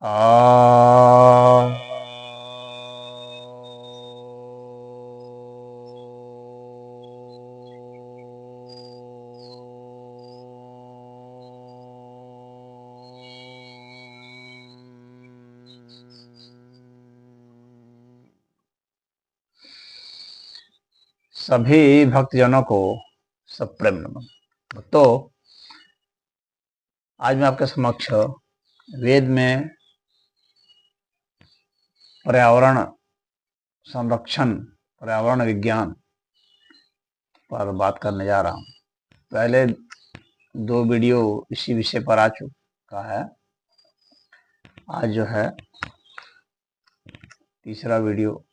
आ सभी भक्तजनों को सप्रेम नमन। तो आज मैं आपके समक्ष वेद में पर्यावरण संरक्षण, पर्यावरण विज्ञान पर बात करने जा रहा हूँ। पहले 2 वीडियो इसी विषय पर आ चुका है। आज जो है तीसरा वीडियो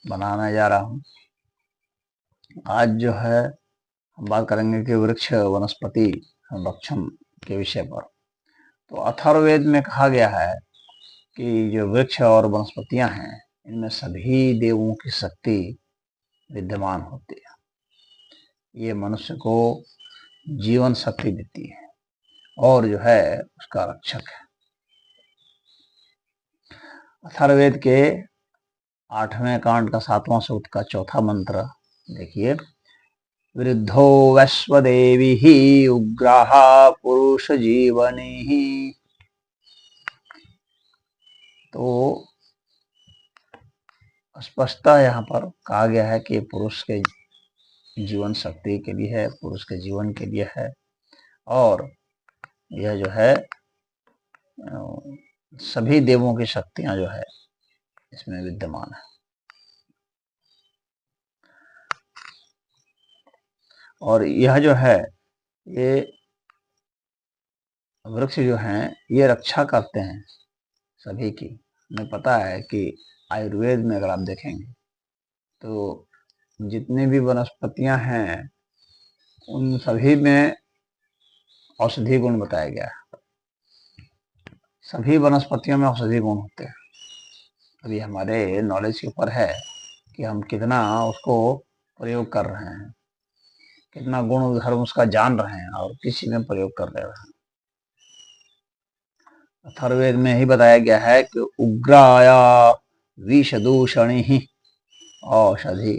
बनाने जा रहा हूँ। आज जो है हम बात करेंगे कि वृक्ष वनस्पति संरक्षण के विषय पर। तो अथर्ववेद में कहा गया है कि जो वृक्ष और वनस्पतियां हैं, इनमें सभी देवों की शक्ति विद्यमान होती है। ये मनुष्य को जीवन शक्ति देती है और जो है उसका रक्षक है। अथर्ववेद के 8वें कांड का 7वां सूक्त का 4था मंत्र देखिए। वृद्धो वैश्वदेवी ही उग्राः पुरुष जीवनी। तो स्पष्टता यहाँ पर कहा गया है कि पुरुष के जीवन शक्ति के लिए है, पुरुष के जीवन के लिए है, और यह जो है सभी देवों की शक्तियां जो है इसमें विद्यमान है। और यह जो है ये वृक्ष जो हैं ये रक्षा करते हैं सभी की। हमें पता है कि आयुर्वेद में अगर आप देखेंगे तो जितनी भी वनस्पतियां हैं उन सभी में औषधि गुण बताया गया है। सभी वनस्पतियों में औषधि गुण होते हैं। अभी हमारे नॉलेज के ऊपर है कि हम कितना उसको प्रयोग कर रहे हैं, कितना गुण धर्म उसका जान रहे हैं और किसी में प्रयोग कर रहे हैं। अथर्ववेद में ही बताया गया है कि उग्राया विषदूषणी ही औषधि।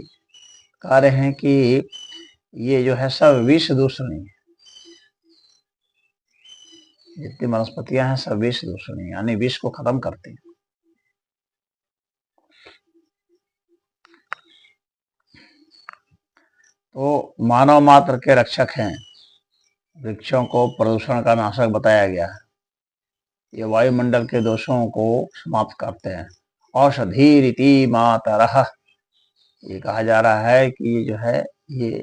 कह रहे हैं कि ये जो है सब विष दूषणी है। जितनी वनस्पतियां हैं सब विष दूषणी, यानी विष को खत्म करती हैं। तो मानव मात्र के रक्षक हैं। वृक्षों को प्रदूषण का नाशक बताया गया है। ये वायुमंडल के दोषों को समाप्त करते हैं। औषधि रीति मातरः। ये कहा जा रहा है कि ये जो है ये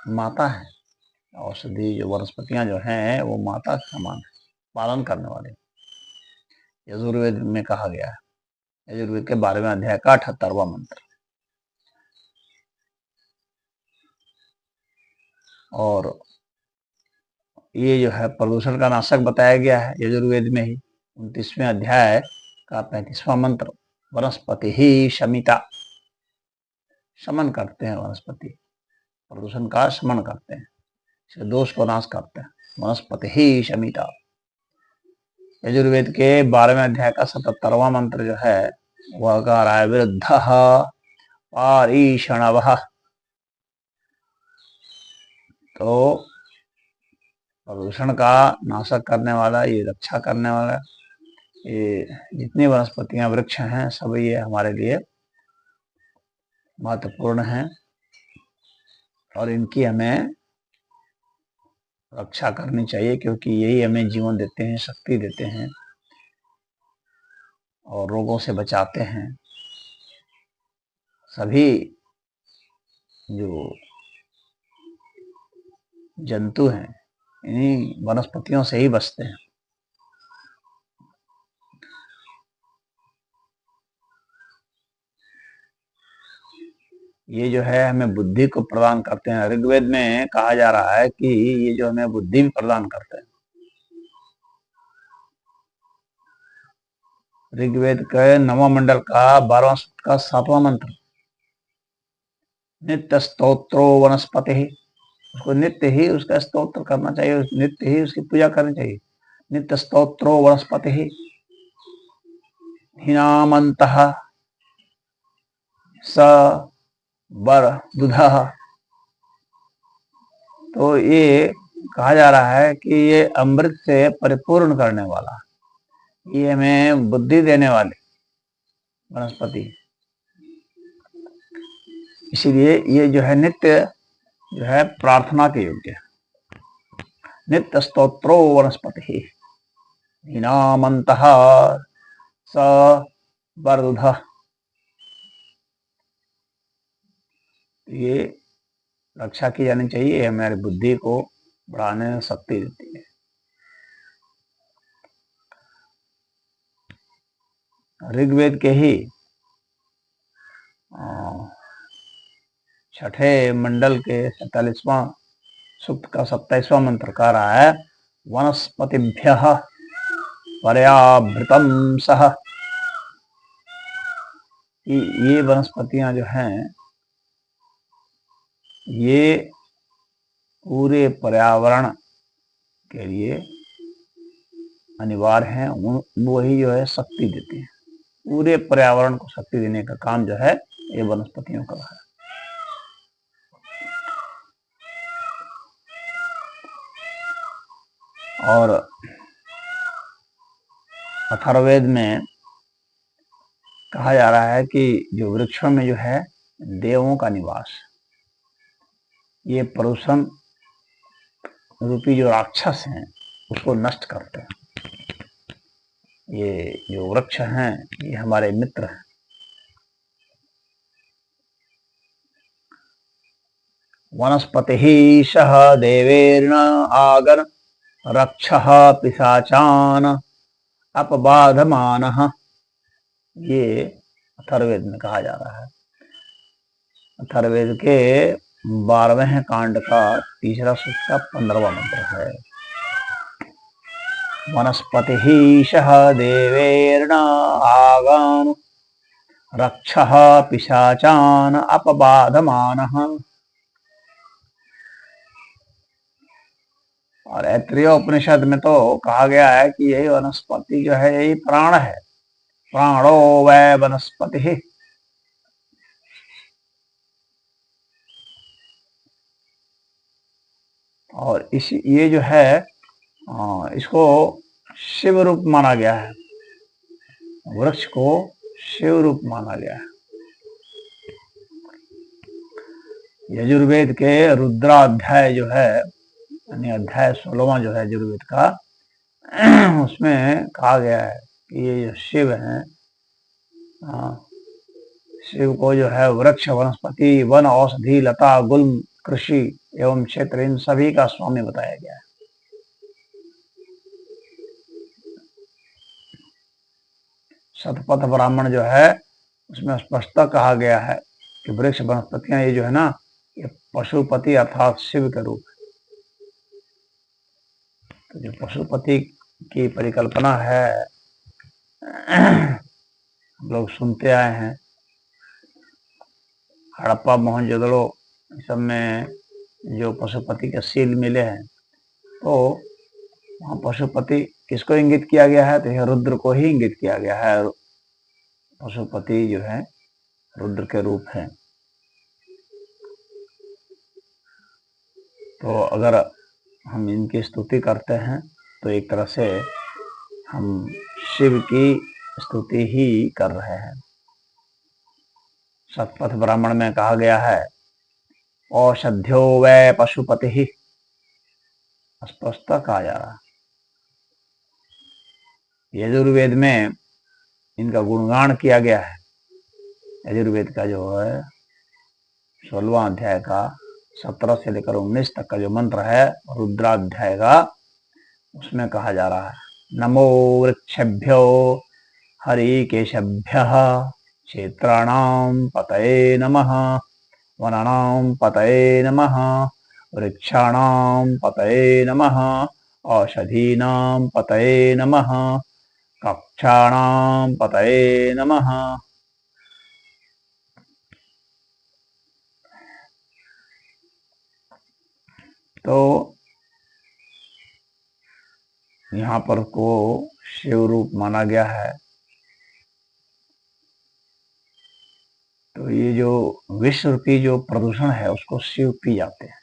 माता है। औषधि जो वनस्पतियां जो हैं वो माता के समान है, पालन करने वाले। यजुर्वेद में कहा गया है। यजुर्वेद के 12वें अध्याय का 78वां मंत्र। और ये जो है प्रदूषण का नाशक बताया गया है यजुर्वेद में ही 29वें अध्याय का 35वां मंत्र। वनस्पति ही शमिता। शमन करते हैं वनस्पति, प्रदूषण का शमन करते हैं, इसके दोष को नाश करते हैं। वनस्पति ही शमिता। यजुर्वेद के 12वें अध्याय का 77वां मंत्र जो है वह कह रहा है वृद्धः पारीषणवः। तो प्रदूषण का नाशक करने वाला, ये रक्षा करने वाला, ये जितनी वनस्पतियां वृक्ष हैं सब ये हमारे लिए महत्वपूर्ण हैं और इनकी हमें रक्षा करनी चाहिए, क्योंकि यही हमें जीवन देते हैं, शक्ति देते हैं और रोगों से बचाते हैं। सभी जो जंतु हैं इन्हीं वनस्पतियों से ही बचते हैं। ये जो है हमें बुद्धि को प्रदान करते हैं। ऋग्वेद में कहा जा रहा है कि ये जो हमें बुद्धि भी प्रदान करते हैं। ऋग्वेद के 9वां मंडल का 12वां सूक्त का 7वां मंत्र। नित्य स्तोत्रो वनस्पति। उसको नित्य ही उसका स्तोत्र करना चाहिए, नित्य ही उसकी पूजा करनी चाहिए। नित्य स्तोत्रो वनस्पति हिनामन्तः स वरदुधः। तो ये कहा जा रहा है कि ये अमृत से परिपूर्ण करने वाला, ये हमें बुद्धि देने वाली वनस्पति, इसीलिए ये जो है नित्य जो है प्रार्थना के योग्य। नित्य स्तोत्रो वनस्पति हीनामन्तः स वरदुधः। ये रक्षा की जानी चाहिए, हमारी बुद्धि को बढ़ाने में शक्ति देती है। ऋग्वेद के ही छठे मंडल के 47वां सूक्त का 27वां मंत्र कह रहा है वनस्पतिभ्यः पर्याभृतं सह। ये वनस्पतियां जो हैं ये पूरे पर्यावरण के लिए अनिवार्य हैं, वही जो है शक्ति देती है। पूरे पर्यावरण को शक्ति देने का काम जो है ये वनस्पतियों का है। और अथर्ववेद में कहा जा रहा है कि जो वृक्षों में जो है देवों का निवास, ये प्रदूषण रूपी जो राक्षस हैं उसको नष्ट करते हैं। ये जो वृक्ष हैं ये हमारे मित्र हैं। वनस्पतिः सह देवेर्न आगन रक्षः पिशाचान अपबाधमानः। ये अथर्ववेद में कहा जा रहा है। अथर्ववेद के 12वें कांड का 3रा सूक्त का 15वां मंत्र है। वनस्पतिः सह देवेर्न आगम रक्षः पिशाचान अपबाधमानः। और ऐत्रेय उपनिषद में तो कहा गया है कि यही वनस्पति जो है यही प्राण है। प्राणो वै वनस्पति। और इस ये जो है इसको शिव रूप माना गया है, वृक्ष को शिव रूप माना गया है। यजुर्वेद के रुद्राध्याय जो है यानी अध्याय 16वां जो है यजुर्वेद का, उसमें कहा गया है कि ये जो शिव है, शिव को जो है वृक्ष वनस्पति वन औषधि लता गुल्म कृषि एवं क्षेत्र इन सभी का स्वामी बताया गया है। शतपथ ब्राह्मण जो है उसमें स्पष्टता कहा गया है कि वृक्ष वनस्पतियां ये जो है ना ये पशुपति अर्थात शिव के रूप है। तो जो पशुपति की परिकल्पना है हम लोग सुनते आए हैं, हड़प्पा मोहनजोदड़ो सब में जो पशुपति के सील मिले हैं, तो वहाँ पशुपति किसको इंगित किया गया है? तो यह रुद्र को ही इंगित किया गया है। पशुपति जो है रुद्र के रूप है। तो अगर हम इनकी स्तुति करते हैं तो एक तरह से हम शिव की स्तुति ही कर रहे हैं। शतपथ ब्राह्मण में कहा गया है औषध्यो वै पशुपति ही, स्पष्ट कहा जा रहा है। यजुर्वेद में इनका गुणगान किया गया है। यजुर्वेद का जो है 16वां अध्याय का 17 से लेकर 19 तक का जो मंत्र है रुद्राध्याय का, उसमें कहा जा रहा है नमो वृक्षेभ्यो हरिकेशभ्यः क्षेत्राणां पतये नमः वनानां पतये नमः वृक्षाणां पतये नमः औषधीनां पतये नमः कक्षाणां पतये नमः। तो यहाँ पर को शिव रूप माना गया है। तो ये जो विश्व रूपी जो प्रदूषण है उसको शिव पी जाते हैं।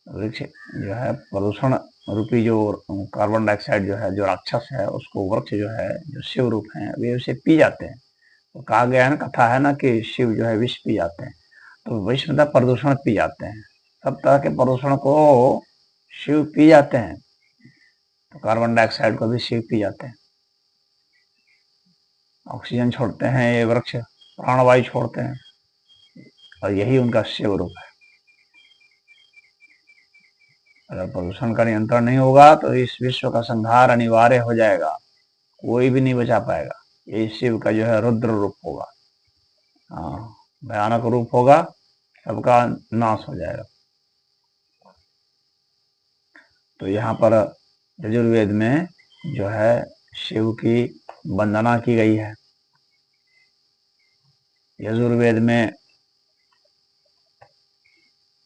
वृक्ष जो है प्रदूषण रूपी जो कार्बन डाइऑक्साइड जो है, जो राक्षस है, उसको वृक्ष जो है, जो शिव रूप है, वे उसे पी जाते हैं। तो कहा गया है ना, कथा है ना कि शिव जो है विष पी जाते हैं। तो विष मतलब प्रदूषण पी जाते हैं। सब तरह के प्रदूषण को शिव पी जाते हैं। तो कार्बन डाइऑक्साइड को भी शिव पी जाते हैं। ऑक्सीजन छोड़ते हैं ये वृक्ष, प्राणवायु छोड़ते हैं, और यही उनका शिव रूप है। अगर प्रदूषण का नियंत्रण नहीं होगा तो इस विश्व का संहार अनिवार्य हो जाएगा, कोई भी नहीं बचा पाएगा। ये शिव का जो है रुद्र रूप होगा। हाँ, भयानक रूप होगा, सबका नाश हो जाएगा। तो यहाँ पर यजुर्वेद में जो है शिव की वंदना की गई है। यजुर्वेद में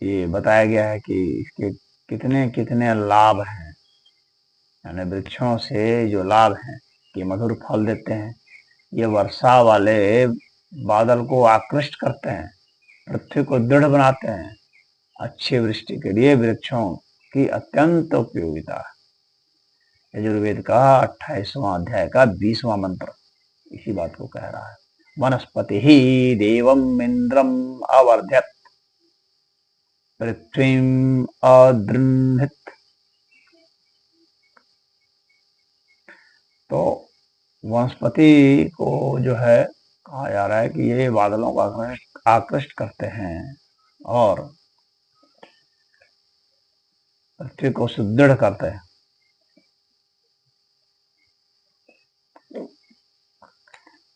ये बताया गया है कि इसके कितने कितने लाभ हैं। यानी वृक्षों से जो लाभ हैं कि मधुर फल देते हैं, ये वर्षा वाले बादल को आकृष्ट करते हैं, पृथ्वी को दृढ़ बनाते हैं। अच्छी वृष्टि के लिए वृक्षों की अत्यंत उपयोगिता है। यजुर्वेद का 28वां अध्याय का 20वां मंत्र इसी बात को कह रहा है। वनस्पति ही देवम इंद्रम अवर्ध्यत पृथ्वीम अदृन्हित। तो वनस्पति को जो है कहा जा रहा है कि ये बादलों को आकृष्ट करते हैं और पृथ्वी को सुदृढ़ करते हैं।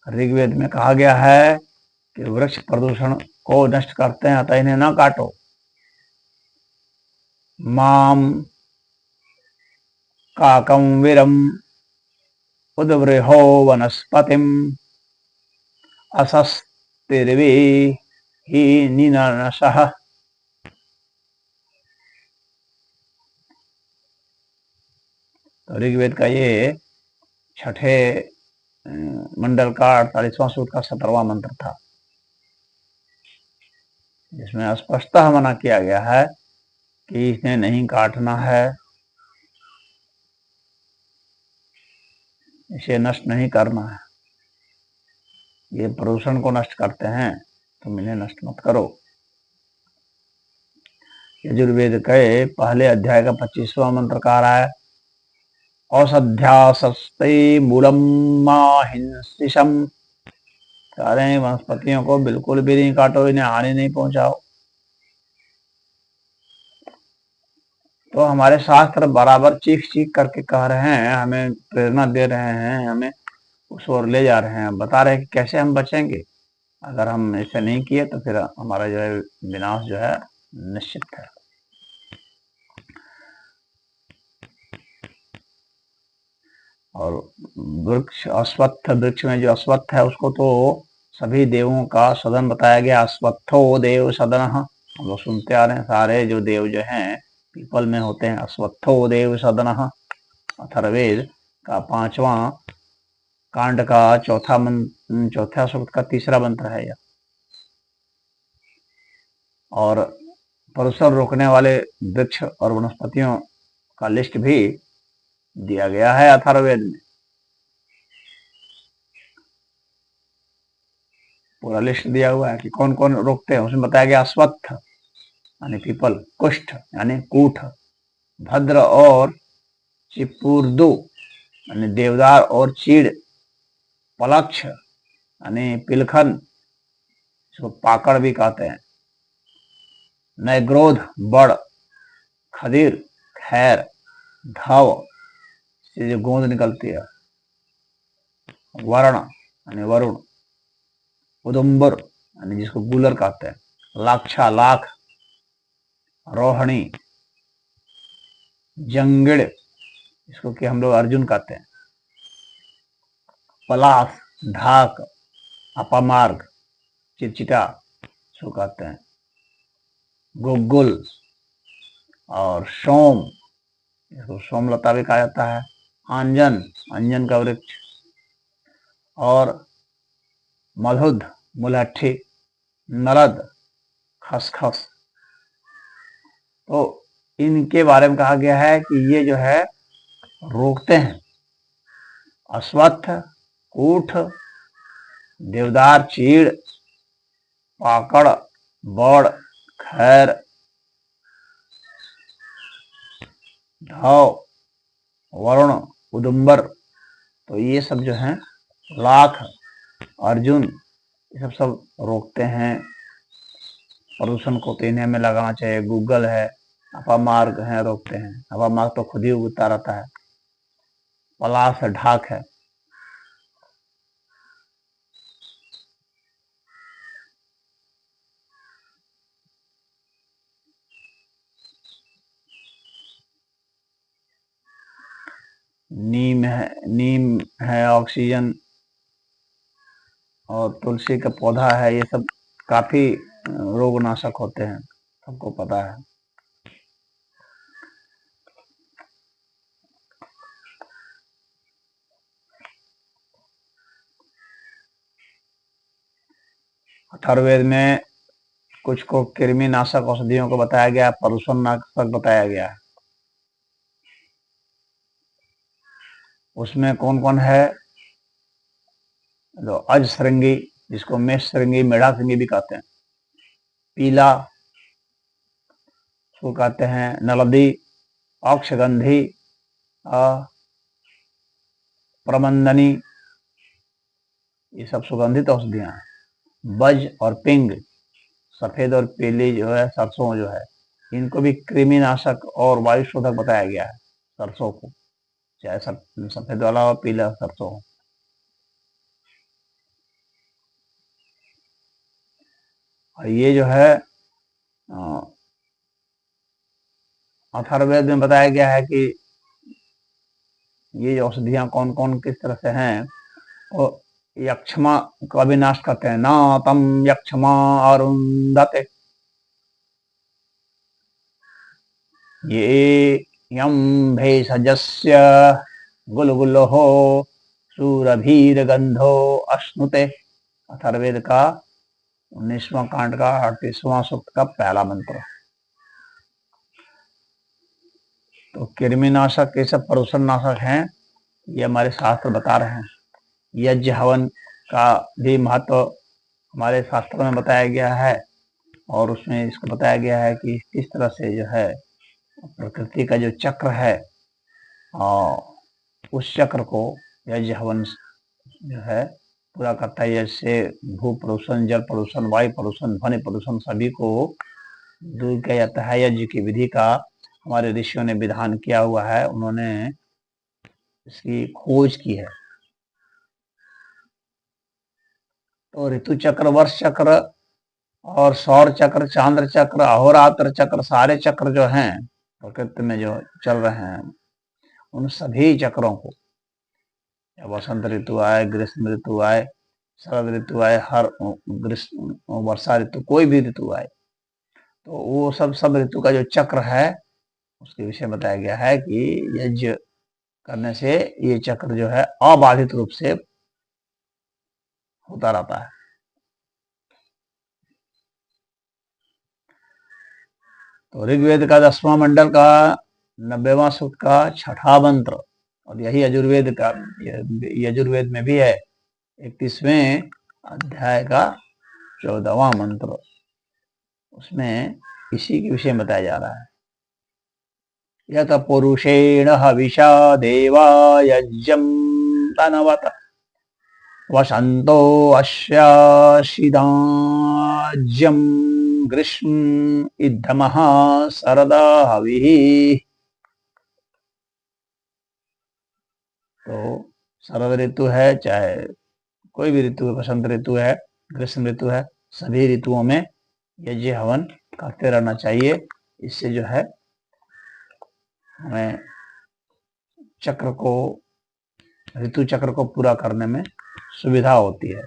ऋग्वेद में कहा गया है कि वृक्ष प्रदूषण को नष्ट करते हैं, अतः इन्हें न काटो। माम काकम वीरम उद्वृहो वनस्पतिम असस्तिर्वे ही निनशः। तो ऋग्वेद का ये छठे मंडल का 48वां सूत्र का 17वां मंत्र था, जिसमें स्पष्टतः मना किया गया है कि इसे नहीं काटना है, इसे नष्ट नहीं करना है। ये प्रदूषण को नष्ट करते हैं, तुम इन्हें नष्ट मत करो। यजुर्वेद के पहले अध्याय का 25वां मंत्र कह रहा है, औषध्यासस्ते मूलम माहिंसिशम। कह रहे हैं वनस्पतियों को बिल्कुल भी नहीं काटो, इन्हें हानि नहीं पहुंचाओ। तो हमारे शास्त्र बराबर चीख चीख करके कह रहे हैं, हमें प्रेरणा दे रहे हैं, हमें उस ओर ले जा रहे हैं, बता रहे हैं कि कैसे हम बचेंगे। अगर हम ऐसे नहीं किए तो फिर हमारा जो है विनाश जो है निश्चित है। और वृक्ष अश्वत्थ, वृक्ष में जो अश्वत्थ है उसको तो सभी देवों का सदन बताया गया। अश्वत्थो देव सदन, हम लोग सुनते आ रहे हैं, सारे जो देव जो हैं पीपल में होते हैं। अश्वत्थो देव सदन, अथर्ववेद का 5वां कांड का चौथा सूक्त का 3रा मंत्र है यह। और प्रदूषण रोकने वाले वृक्ष और वनस्पतियों का लिस्ट भी दिया गया है अथर्ववेद में। पूरा लिस्ट दिया हुआ है कि कौन कौन रोकते हैं। उसमें बताया गया अश्वत्थ यानी पीपल, कुष्ठ यानी कूठ, भद्र और चिपुर्दु यानी देवदार और चीड़, पलक्ष यानी पिलखन, इसको पाकड़ भी कहते हैं, नयग्रोध बड़, खदीर खैर, धव से जो गोंद निकलती है, वर्ण यानी वरुण, उदुम्बर यानी जिसको गुलर कहते हैं, लाक्षा लाख, रोहिणी, जंगिड़ इसको कि हम लोग अर्जुन कहते हैं, पलाश, ढाक, अपामार्ग, चिचिटा इसको कहते हैं, गुग्गुल और सोम इसको सोमलता भी कहा जाता है। अंजन, अंजन का वृक्ष, और मधुद, मुलट्ठी, नरद, खसखस। तो इनके बारे में कहा गया है कि ये जो है रोकते हैं। अश्वत्थ, ऊठ, देवदार, चीड़, पाकड़, बड़, खैर, ढाव, वरुण, उदुम्बर, तो ये सब जो हैं, लाख, अर्जुन, ये सब सब रोकते हैं प्रदूषण को। तो इन्हें हमें लगाना चाहिए। गूगल है, अपामार्ग है, रोकते हैं। अपामार्ग तो खुद ही उगता रहता है। पलाश है, ढाक है। नीम है, नीम है ऑक्सीजन, और तुलसी का पौधा है। ये सब काफी रोगनाशक होते हैं, सबको पता है। अथर्ववेद में कुछ को कृमिनाशक औषधियों को बताया गया, प्रदूषण नाशक बताया गया है। उसमें कौन कौन है? जो अजश्रृंगी, जिसको मेष श्रृंगी, मेढ़ा श्रृंगी भी कहते हैं। पीला, उसको कहते हैं नलदी, औक्षगंधी, प्रमंदनी, ये सब सुगंधित औषधियां हैं। बज और पिंग, सफेद और पीली जो है सरसों जो है, इनको भी कृमिनाशक और वायु शोधक बताया गया है। सरसों को, चाहे सफेद वाला हो, पीला सरसों हो। और ये जो है अथर्ववेद में बताया गया है कि ये औषधियां कौन कौन किस तरह से हैं। और यक्षमा का भी नाश करते हैं। ना तम यक्षमा अरुंधते, ये यम भेषजस्य गुलगुलोहो सूरभीरगंधो अश्नुते। अथर्ववेद का 19वां कांड का 38वां सूक्त का पहला मंत्र। तो कृमिनाशक ये सब प्रदूषण नाशक हैं, ये हमारे शास्त्र बता रहे हैं। यज्ञ हवन का भी महत्व हमारे शास्त्रों में बताया गया है, और उसमें इसको बताया गया है कि किस तरह से जो है प्रकृति का जो चक्र है, उस चक्र को यज्ञ हवन जो है पूरा करता है। जैसे भू प्रदूषण, जल प्रदूषण, वायु प्रदूषण, ध्वनि प्रदूषण, सभी को दूर किया जाता है। यज्ञ की विधि का हमारे ऋषियों ने विधान किया हुआ है, उन्होंने इसकी खोज की है। तो ऋतु चक्र, वर्ष चक्र, और सौर चक्र, चांद्र चक्र, अहोरात्र चक्र, सारे चक्र जो हैं प्रकृति में जो चल रहे हैं, उन सभी चक्रों को, वसंत ऋतु आए, ग्रीष्म ऋतु आए, शरद ऋतु आए, हर ग्रीष्म, वर्षा ऋतु, कोई भी ऋतु आए, तो वो सब ऋतु का जो चक्र है उसके विषय में बताया गया है कि यज्ञ करने से ये चक्र जो है अबाधित रूप से होता रहता है। तो ऋग्वेद का 10वां मंडल का 90वां सूक्त का 6ठा मंत्र, और यही यजुर्वेद का, यजुर्वेद में भी है 31वें अध्याय का 14वां मंत्र, उसमें इसी के विषय में बताया जा रहा है। यत पुरुषेण हविषा देवा यज्ञं तनवत वसंतो अस्याशिदाज्यं ग्रीष्म इद्धमः शरदा हविः। तो शरद ऋतु है, चाहे कोई भी ऋतु है, बसंत ऋतु है, ग्रीष्म ऋतु है, सभी ऋतुओं में यज्ञ हवन करते रहना चाहिए। इससे जो है हमें चक्र को, ऋतु चक्र को पूरा करने में सुविधा होती है।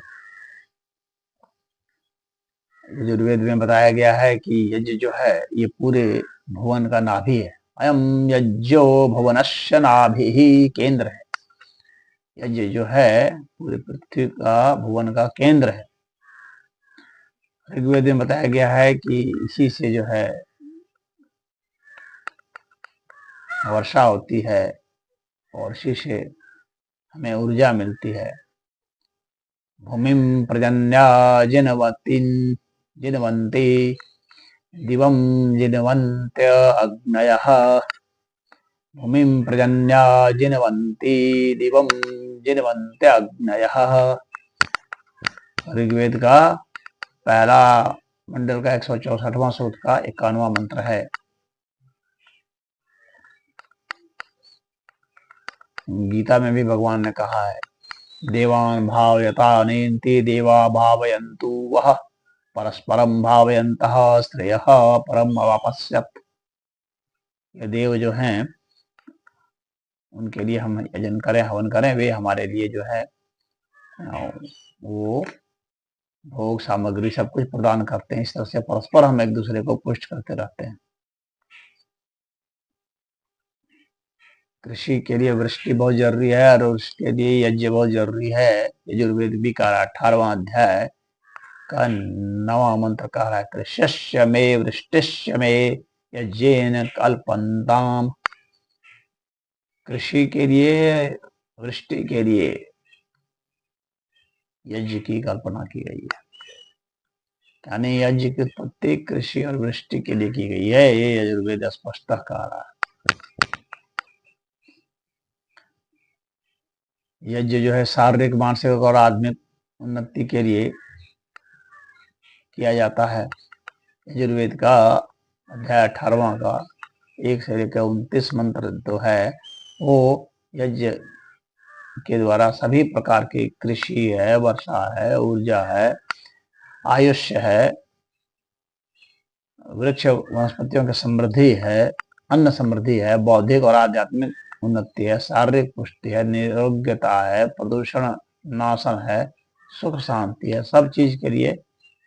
यजुर्वेद में बताया गया है कि यज्ञ जो है ये पूरे भुवन का नाभि है, अयम यज्ञो भुवनस्य नाभिः, केंद्र है। यज्ञ जो है पूरी पृथ्वी का, भुवन का केंद्र है। ऋग्वेद में बताया गया है कि इसी से जो है वर्षा होती है और इसी से हमें ऊर्जा मिलती है। भूमिम पर्जन्या जिनवन्ति दिवं जिनवन्त्य अग्नयः, भूमिं पर्जन्या जिनवन्ति दिवं जिनवन्त्य अग्नयः। ऋग्वेद का पहला मंडल का 164वां सूक्त का 51वां मंत्र है। गीता में भी भगवान ने कहा है, देवान भावयता नेन्ति देवा भावयन्तु वह परस्परम भावयन्तः श्रेयः परम अवापस्यत। ये देव जो हैं उनके लिए हम यजन करें, हवन करें, वे हमारे लिए जो है वो भोग सामग्री सब कुछ प्रदान करते हैं। इस तरह से परस्पर हम एक दूसरे को पुष्ट करते रहते हैं। कृषि के लिए वृष्टि बहुत जरूरी है और उसके लिए यज्ञ बहुत जरूरी है। यजुर्वेद भी कह रहा है, 18वां अध्याय का 9वां मंत्र कह रहा है, कृष्य में वृष्टिश्य में यज्ञेन कल्पन्ताम। कृषि के लिए, वृष्टि के लिए यज्ञ की कल्पना की गई है। यानी यज्ञ की उत्पत्ति कृषि और वृष्टि के लिए की गई है, ये यजुर्वेद स्पष्ट कह रहा है। यज्ञ जो है शारीरिक, मानसिक और आत्मिक उन्नति के लिए किया जाता है। यजुर्वेद का अध्याय 18वां का 1 से लेकर 29 मंत्र जो है वो यज्ञ के द्वारा सभी प्रकार की कृषि है, वर्षा है, ऊर्जा है, आयुष्य है, वृक्ष वनस्पतियों की समृद्धि है, अन्न समृद्धि है, बौद्धिक और आध्यात्मिक उन्नति है, शारीरिक पुष्टि है, निरोग्यता है, प्रदूषण नाशन है, सुख शांति है, सब चीज के लिए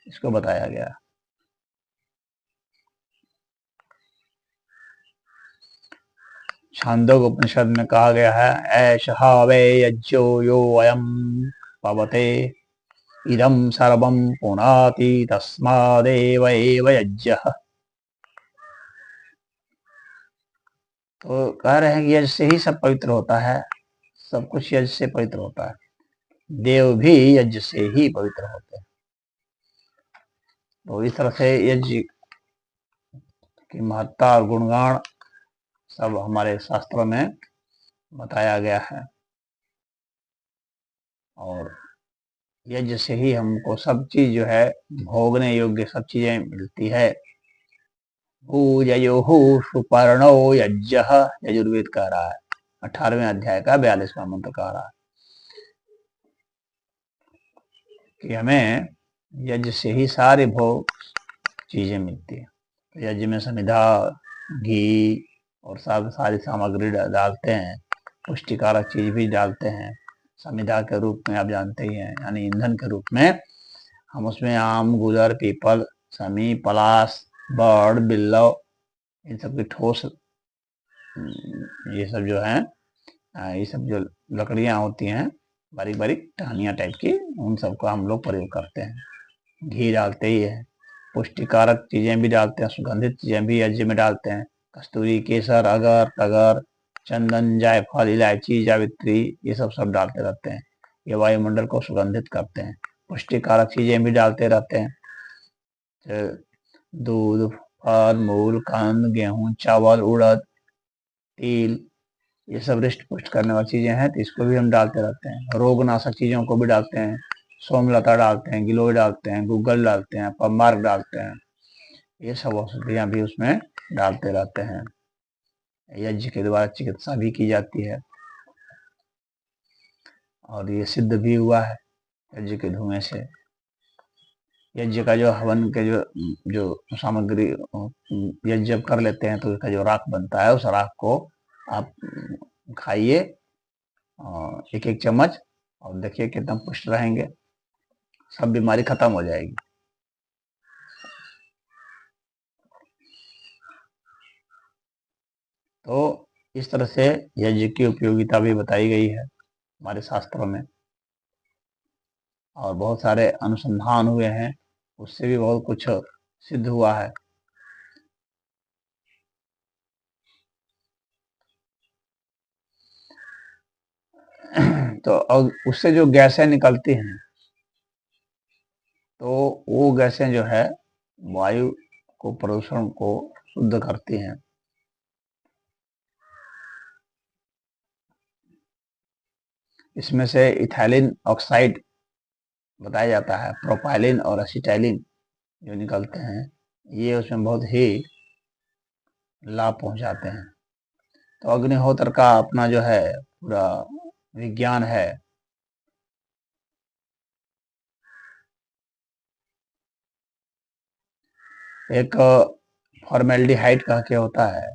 इसको बताया गया। छांदोग्य उपनिषद में कहा गया है, ऐषः वै यज्ञो यो अयम् पवते इदं सर्वं पुनाति तस्मादेव एव यज्ञः। तो कह रहे हैं कि यज्ञ से ही सब पवित्र होता है, सब कुछ यज्ञ से पवित्र होता है। देव भी यज्ञ से ही पवित्र होते हैं। तो इस तरह से यज्ञ की महत्ता और गुणगान सब हमारे शास्त्रों में बताया गया है। और यज्ञ से ही हमको सब चीज जो है भोगने योग्य सब चीजें मिलती है। पूजयो सुपर्णो यज्ञ, यजुर्वेद कह रहा है, 18वें अध्याय का 42वां मंत्र कह रहा है कि हमें यज्ञ से ही सारे भोग चीजें मिलती है। तो यज्ञ में समिधा, घी और सारी सामग्री डालते हैं, पुष्टिकारक चीज भी डालते हैं। समिधा के रूप में आप जानते ही हैं, यानी ईंधन के रूप में हम उसमें आम, गुलर, पीपल, समी, पलाश, बड़, बिल्लो, इन सब की ठोस, ये सब जो है, ये सब जो लकड़ियां होती हैं बारीक बारीक टहनियाँ टाइप की, उन सबका हम लोग प्रयोग करते हैं। घी डालते ही है, पुष्टिकारक चीजें भी डालते हैं, सुगंधित चीजें भी यज्ञ में डालते हैं। कस्तूरी, केसर, अगर, तगर, चंदन, जायफल, इलायची, जावित्री, ये सब डालते रहते हैं। ये वायुमंडल को सुगंधित करते हैं। पुष्टिकारक चीजें भी डालते रहते हैं, दूध, फल मूल, कंद, गेहूं, चावल, उड़द, तिल, ये सब रिष्ट पुष्ट करने वाली चीजें हैं, तो इसको भी हम डालते रहते हैं। रोगनाशक चीजों को भी डालते हैं, सोमलता डालते हैं, गिलोय डालते हैं, गूगल डालते हैं, पमार्क डालते हैं, ये सब औषधियां भी उसमें डालते रहते हैं। यज्ञ के द्वारा चिकित्सा भी की जाती है और ये सिद्ध भी हुआ है यज्ञ के धुएं से। यज्ञ का जो हवन के जो सामग्री यज्ञ जब कर लेते हैं तो उसका जो राख बनता है, उस राख को आप खाइए एक एक चम्मच, और देखिए कितना पुष्ट रहेंगे, सब बीमारी खत्म हो जाएगी। तो इस तरह से यज्ञ की उपयोगिता भी बताई गई है हमारे शास्त्रों में, और बहुत सारे अनुसंधान हुए हैं, उससे भी बहुत कुछ सिद्ध हुआ है। तो और उससे जो गैसें निकलती हैं, तो वो गैसें जो है वायु को, प्रदूषण को शुद्ध करती हैं। इसमें से इथाइलिन ऑक्साइड बताया जाता है, प्रोपाइलिन और एसिटाइलिन जो निकलते हैं, ये उसमें बहुत ही लाभ पहुंचाते हैं। तो अग्निहोत्र का अपना जो है पूरा विज्ञान है। एक फॉर्मेल्डिहाइड कह के होता है,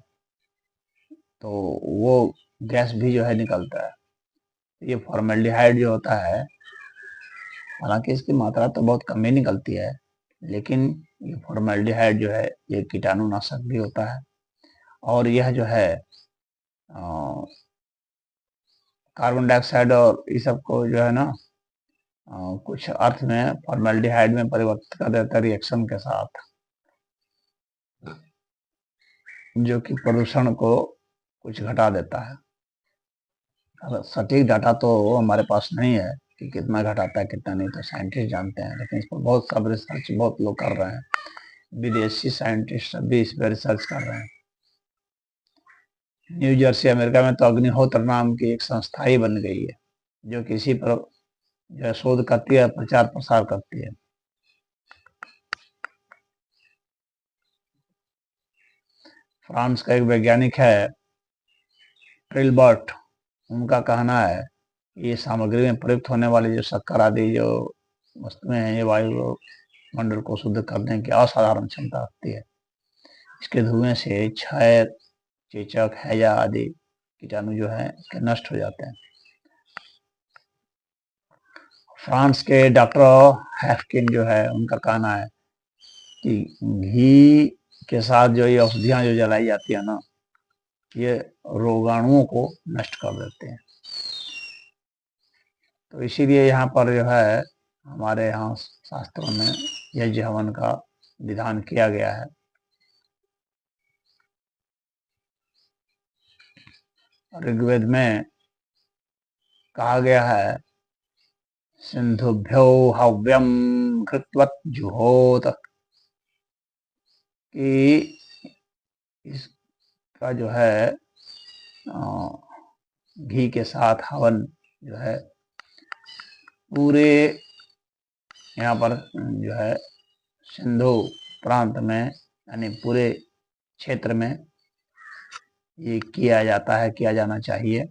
तो वो गैस भी जो है निकलता है। ये फॉर्मेल्डिहाइड जो होता है, हालांकि इसकी मात्रा तो बहुत कम ही निकलती है, लेकिन ये फॉर्मेल्डिहाइड जो है ये कीटाणुनाशक भी होता है। और यह जो है कार्बन डाइऑक्साइड और इस सब को जो है ना कुछ अर्थ में फॉर्मेल्डिहाइड में परिवर्तित कर देता है रिएक्शन के साथ, जो कि प्रदूषण को कुछ घटा देता है। अब सटीक डाटा तो हमारे पास नहीं है कि कितना घटाता है कितना नहीं, तो साइंटिस्ट जानते हैं, लेकिन इस पर बहुत सब रिसर्च बहुत लोग कर रहे हैं, विदेशी साइंटिस्ट भी इस पर रिसर्च कर रहे हैं। न्यू जर्सी अमेरिका में तो अग्निहोत्र नाम की एक संस्था ही बन गई है, जो किसी पर जो है शोध करती है, प्रचार प्रसार करती है। फ्रांस का एक वैज्ञानिक है ट्रिलबर्ट, उनका कहना है ये सामग्री में प्रयुक्त होने वाली जो शक्कर आदि जो वस्तुएं हैं, ये वायु मंडल को शुद्ध करने की असाधारण क्षमता रखती है। इसके धुएं से क्षय, चेचक, हैजा आदि कीटाणु जो है इसके नष्ट हो जाते हैं। फ्रांस के डॉक्टर हैफकिन जो है, उनका कहना है कि घी के साथ जो ये औषधियां जो जलाई जाती है ना, ये रोगाणुओं को नष्ट कर देते हैं। तो इसीलिए यहाँ पर जो है हमारे यहाँ शास्त्रों में यज्ञ हवन का विधान किया गया है। ऋग्वेद में कहा गया है सिंधुभ्यो हव्यम कृतवत जुहोत, कि इसका जो है घी के साथ हवन जो है पूरे यहाँ पर जो है सिंधु प्रांत में, यानी पूरे क्षेत्र में ये किया जाता है, किया जाना चाहिए।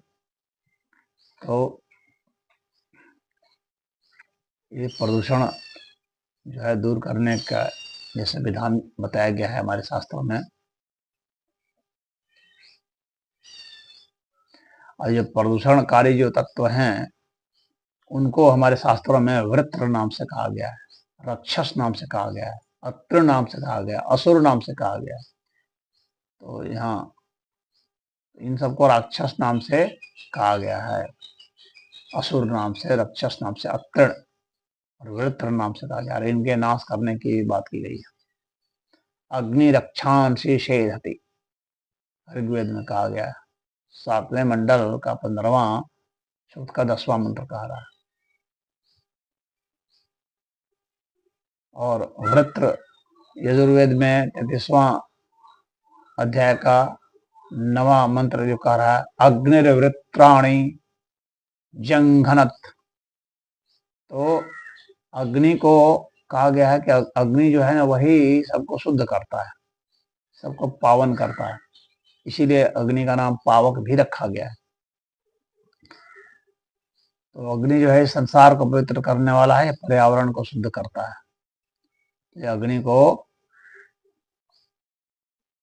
तो ये प्रदूषण जो है दूर करने का जैसे विधान बताया गया है हमारे शास्त्रों में। और ये प्रदूषणकारी जो तत्व हैं, उनको हमारे शास्त्रों में वृत्र नाम से कहा गया है, राक्षस नाम से कहा गया है, अत्र नाम से कहा गया, असुर नाम से कहा गया। तो यहाँ इन सबको राक्षस नाम से कहा गया है, असुर नाम से, राक्षस नाम से, अत्र और वृत्र नाम से कहा गया, इनके नाश करने की बात की गई है। अग्नि रक्षांसी शेधति ऋग्वेद में कहा गया है, 7वें मंडल का 15वां सूक्त का 10वां मंत्र कहा रहा है। और वृत्र यजुर्वेद में 33वां अध्याय का 9वां मंत्र जो कह रहा है, अग्निर्वृत्राणि जंघनत। तो अग्नि को कहा गया है कि अग्नि जो है ना वही सबको शुद्ध करता है, सबको पावन करता है, इसीलिए अग्नि का नाम पावक भी रखा गया है। तो अग्नि जो है संसार को पवित्र करने वाला है, पर्यावरण को शुद्ध करता है। ये अग्नि को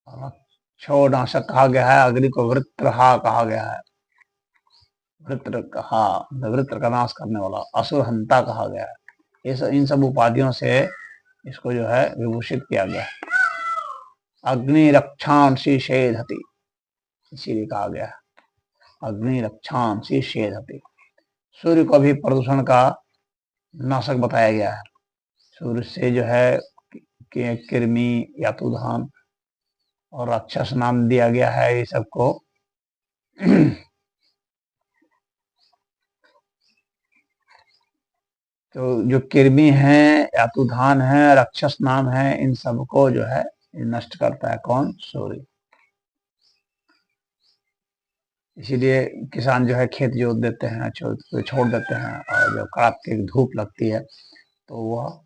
रक्षोनाशक कहा गया है, अग्नि को वृत्रहा कहा गया है, वृत्र कहा, वृत्र का नाश करने वाला, असुरहंता कहा गया है। इन सब उपाधियों से इसको जो है विभूषित किया गया है। अग्नि रक्षांसी शेधति, इसीलिए कहा गया अग्नि रक्षांसि शेधते। सूर्य को भी प्रदूषण का नाशक बताया गया है। सूर्य से जो है कृमि, यातुधान और राक्षस नाम दिया गया है ये सबको। तो जो कृमि है, यातुधान है, राक्षस नाम है, इन सबको जो है नष्ट करता है कौन? सूर्य। इसीलिए किसान जो है खेत जोत देते हैं, छोड़ देते हैं, और जब कार्तिक धूप लगती है तो वह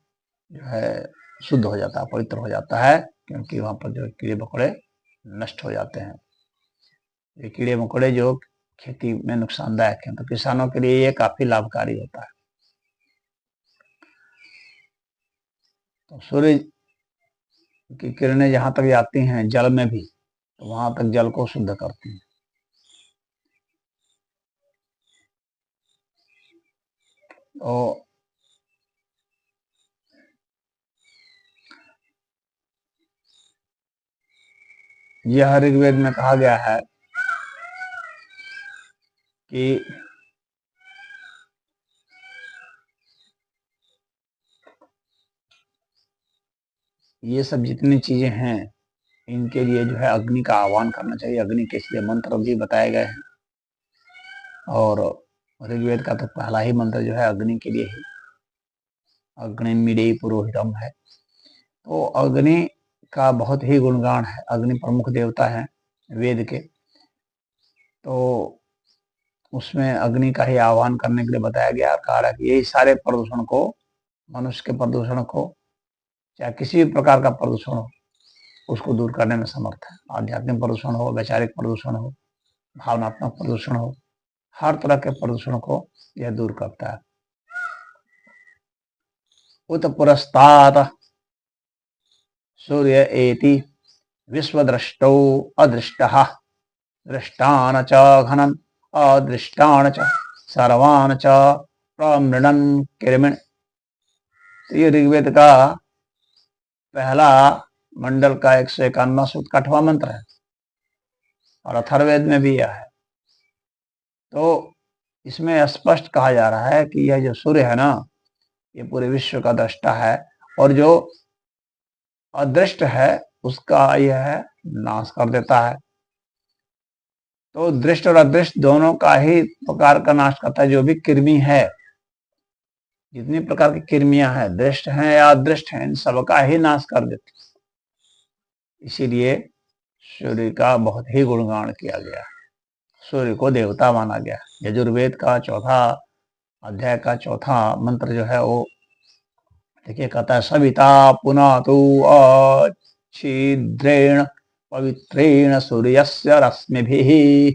जो है शुद्ध हो जाता है, पवित्र हो जाता है, क्योंकि वहां पर जो कीड़े मकोड़े नष्ट हो जाते हैं। ये कीड़े मकोड़े जो खेती में नुकसानदायक है, तो किसानों के लिए ये काफी लाभकारी होता है। तो सूर्य की किरणें जहां तक जाती हैं जल में भी, तो वहां तक जल को शुद्ध करती हैं। तो यह ऋग्वेद में कहा गया है कि ये सब जितनी चीजें हैं इनके लिए जो है अग्नि का आह्वान करना चाहिए। अग्नि के इसलिए मंत्र भी बताए गए हैं, और ऋग्वेद का तो पहला ही मंत्र जो है अग्नि के लिए ही, अग्निमीडे पुरोहितम है। तो अग्नि का बहुत ही गुणगान है। अग्नि प्रमुख देवता है वेद के, तो उसमें अग्नि का ही आह्वान करने के लिए बताया गया। कहा कि यही सारे प्रदूषण को, मनुष्य के प्रदूषण को, चाहे किसी भी प्रकार का प्रदूषण हो, उसको दूर करने में समर्थ है। आध्यात्मिक प्रदूषण हो, वैचारिक प्रदूषण हो, भावनात्मक प्रदूषण हो, हर तरह के प्रदूषण को यह दूर करता है। उत पुरस्तात् सूर्य एति विश्वद्रष्टौ अदृष्टः दृष्टान च घनन अदृष्टान च सर्वान च प्रमृणन किरमिण। तो ये ऋग्वेद का पहला मंडल का 151वां सूक्त का 8वां मंत्र है, और अथर्ववेद में भी यह है। तो इसमें स्पष्ट कहा जा रहा है कि यह जो सूर्य है ना, ये पूरे विश्व का दृष्टा है, और जो अदृष्ट है उसका यह नाश कर देता है। तो दृष्ट और अदृष्ट दोनों का ही प्रकार का नाश करता है। जो भी कृमि है, जितनी प्रकार की कृमियां हैं, दृष्ट हैं या अदृष्ट हैं, इन सबका ही नाश कर देते। इसीलिए सूर्य का बहुत ही गुणगान किया गया। सूर्य को देवता माना गया। यजुर्वेद का 4था अध्याय का 4था मंत्र जो है वो देखिए, कहता है सविता पुनातु अच्छिद्रेण पवित्रेण सूर्यस्य रश्मिभिः।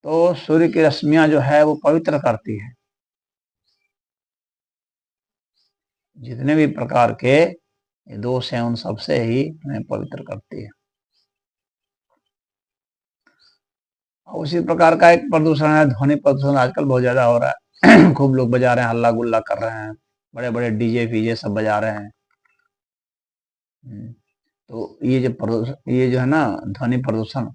तो सूर्य की रश्मियां जो है वो पवित्र करती है, जितने भी प्रकार के दोष हैं उन सबसे ही हमें पवित्र करती है। उसी प्रकार का एक प्रदूषण है ध्वनि प्रदूषण। आजकल बहुत ज्यादा हो रहा है। खूब लोग बजा रहे हैं, हल्ला गुल्ला कर रहे हैं, बड़े बड़े डीजे फीजे सब बजा रहे हैं। तो ये जो है ना ध्वनि प्रदूषण,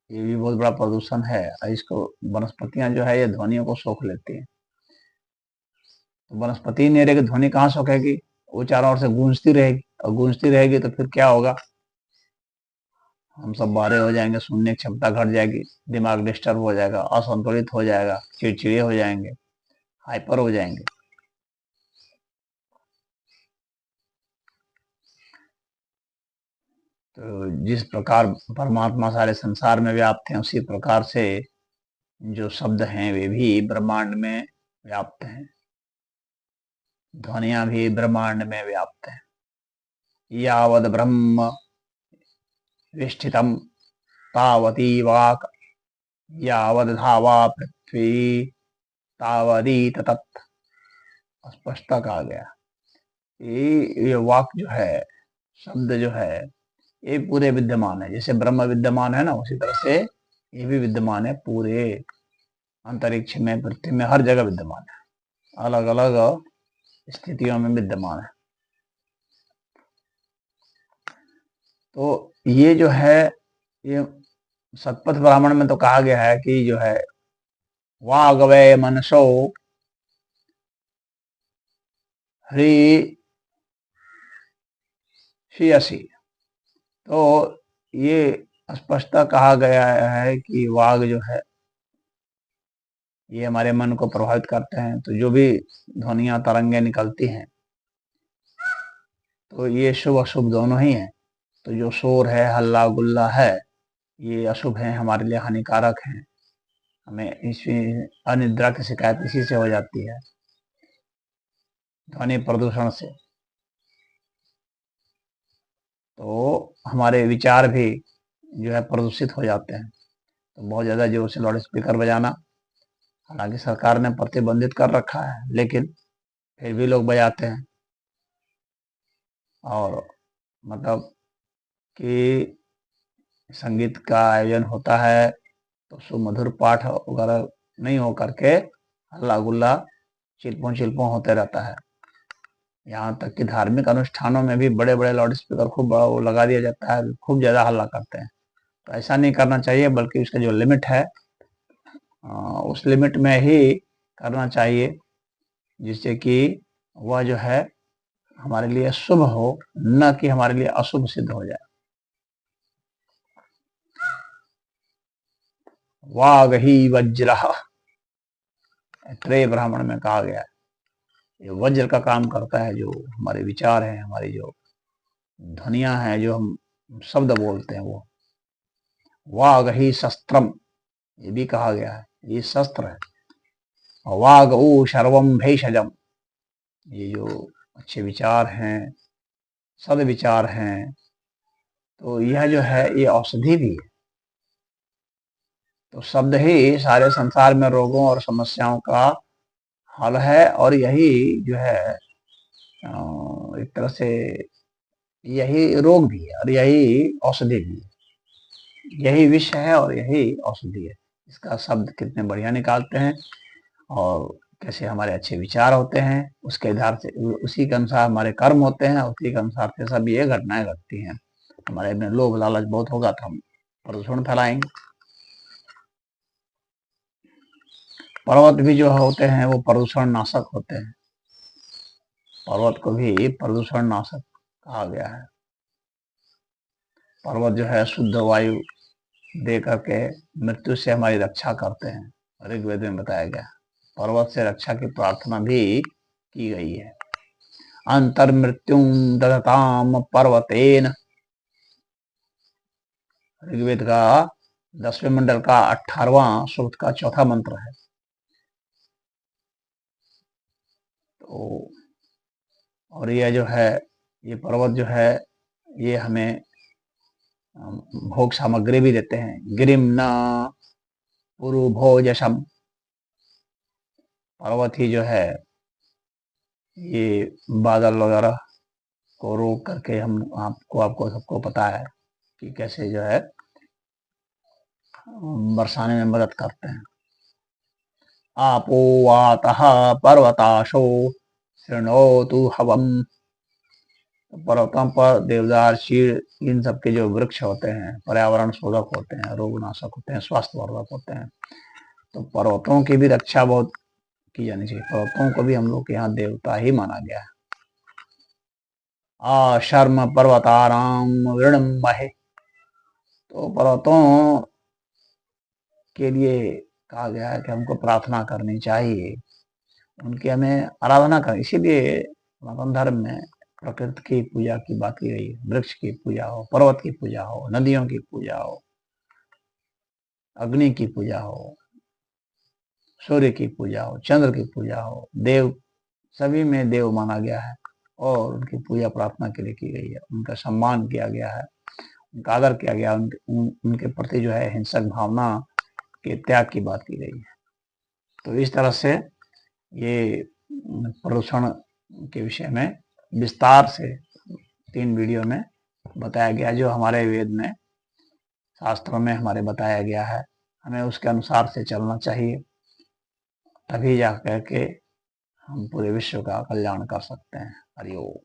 ये भी बहुत बड़ा प्रदूषण है। इसको वनस्पतियां जो है ये ध्वनियों को सोख लेती हैं। तो वनस्पति नहीं रहेगी, ध्वनि कहाँ सोखेगी? वो चारों ओर से गूंजती रहेगी, और गूंजती रहेगी तो फिर क्या होगा? हम सब बाहरे हो जाएंगे, सुनने की क्षमता घट जाएगी, दिमाग डिस्टर्ब हो जाएगा, असंतुलित हो जाएगा, चिड़चिड़े हो जाएंगे, हाइपर हो जाएंगे। तो जिस प्रकार परमात्मा सारे संसार में व्याप्त हैं, उसी प्रकार से जो शब्द हैं वे भी ब्रह्मांड में व्याप्त हैं, ध्वनियां भी ब्रह्मांड में व्याप्त हैं। यावद ब्रह्म विष्ठितम तावती वाक यावद धावा पृथ्वी तावदी ततत्। स्पष्टता कहा गया। ये वाक जो है, शब्द जो है, ये पूरे विद्यमान है। जैसे ब्रह्म विद्यमान है ना, उसी तरह से ये भी विद्यमान है। पूरे अंतरिक्ष में, पृथ्वी में, हर जगह विद्यमान है, अलग अलग स्थितियों में विद्यमान है। तो ये जो है ये शतपथ ब्राह्मण में तो कहा गया है कि जो है वागवे मनसो ह्री श्रियसी। तो ये स्पष्टता कहा गया है कि वाग जो है ये हमारे मन को प्रभावित करते हैं। तो जो भी ध्वनियां तरंगे निकलती हैं तो ये शुभ अशुभ दोनों ही हैं। तो जो शोर है, हल्ला गुल्ला है, ये अशुभ है, हमारे लिए हानिकारक है। हमें इसमें अनिद्रा की शिकायत इसी से हो जाती है, ध्वनि प्रदूषण से। तो हमारे विचार भी जो है प्रदूषित हो जाते हैं। तो बहुत ज़्यादा जोर से लाउड स्पीकर बजाना, हालांकि सरकार ने प्रतिबंधित कर रखा है, लेकिन फिर भी लोग बजाते हैं। और मतलब कि संगीत का आयोजन होता है तो सुमधुर पाठ वगैरह नहीं हो करके हल्ला गुल्ला चिल्पों चिल्पों होते रहता है। यहाँ तक कि धार्मिक अनुष्ठानों में भी बड़े बड़े लाउड स्पीकर खूब बड़ा वो लगा दिया जाता है, खूब ज़्यादा हल्ला करते हैं। तो ऐसा नहीं करना चाहिए, बल्कि उसका जो लिमिट है उस लिमिट में ही करना चाहिए, जिससे कि वह जो है हमारे लिए शुभ हो, न कि हमारे लिए अशुभ सिद्ध हो जाए। वाग ही वज्र, त्रय ब्राह्मण में कहा गया है, ये वज्र का काम करता है। जो हमारे विचार हैं, हमारी जो ध्वनियां हैं, जो हम शब्द बोलते हैं, वो वाग ही शस्त्रम, ये भी कहा गया है, ये शस्त्र है। वाग ऊ सर्वम भेषजम, ये जो अच्छे विचार हैं, सद विचार हैं, तो यह जो है ये औषधि भी है। तो शब्द ही सारे संसार में रोगों और समस्याओं का हल है, और यही जो है एक तरह से यही रोग भी है और यही औषधि भी है। यही विष है और यही औषधि है। इसका शब्द कितने बढ़िया निकालते हैं और कैसे हमारे अच्छे विचार होते हैं, उसके आधार से उसी के अनुसार हमारे कर्म होते हैं, उसी के अनुसार से सब ये घटनाएं घटती हैं। हमारे में लोभ लालच बहुत होगा तो हम प्रदूषण फैलाएंगे। पर्वत भी जो होते हैं वो प्रदूषण नाशक होते हैं। पर्वत को भी प्रदूषण नाशक कहा गया है। पर्वत जो है शुद्ध वायु दे करके मृत्यु से हमारी रक्षा करते हैं। ऋग्वेद में बताया गया, पर्वत से रक्षा की प्रार्थना भी की गई है। अंतर मृत्यु ददताम पर्वतेन, ऋग्वेद का 10वें मंडल का 18वां सूक्त का 4था मंत्र है। तो और यह जो है, ये पर्वत जो है ये हमें भोग सामग्री भी देते हैं। गिरिम न पुरु भोजशम, पर्वत ही जो है ये बादल वगैरह को रोक करके हम आपको सबको पता है कि कैसे जो है बरसाने में मदद करते हैं। आपो वातः पर्वताशो शृणोतु हवम, पर्वतों पर देवदार, चीड़, इन सब के जो वृक्ष होते हैं पर्यावरण शोधक होते हैं, रोग नाशक होते हैं, स्वास्थ्य वर्धक होते हैं। तो पर्वतों की भी रक्षा बहुत की जानी चाहिए। पर्वतों को भी हम लोग के यहाँ देवता ही माना गया है। शर्म पर्वताराम ऋणमहे, तो पर्वतों के लिए कहा गया है कि हमको प्रार्थना करनी चाहिए, उनकी हमें आराधना करनी। इसीलिए सनातन धर्म में प्रकृति की पूजा की बात की गई है। वृक्ष की पूजा हो, पर्वत की पूजा हो, नदियों की पूजा हो, अग्नि की पूजा हो, सूर्य की पूजा हो, चंद्र की पूजा हो, देव, सभी में देव माना गया है और उनकी पूजा प्रार्थना के लिए की गई है। उनका सम्मान किया गया है, उनका आदर किया गया, उनके प्रति जो है हिंसक भावना के त्याग की बात की गई है। तो इस तरह से ये प्रदूषण के विषय में विस्तार से 3 वीडियो में बताया गया, जो हमारे वेद में, शास्त्रों में हमारे बताया गया है। हमें उसके अनुसार से चलना चाहिए, तभी जा कर के हम पूरे विश्व का कल्याण कर सकते हैं। हरि ओम।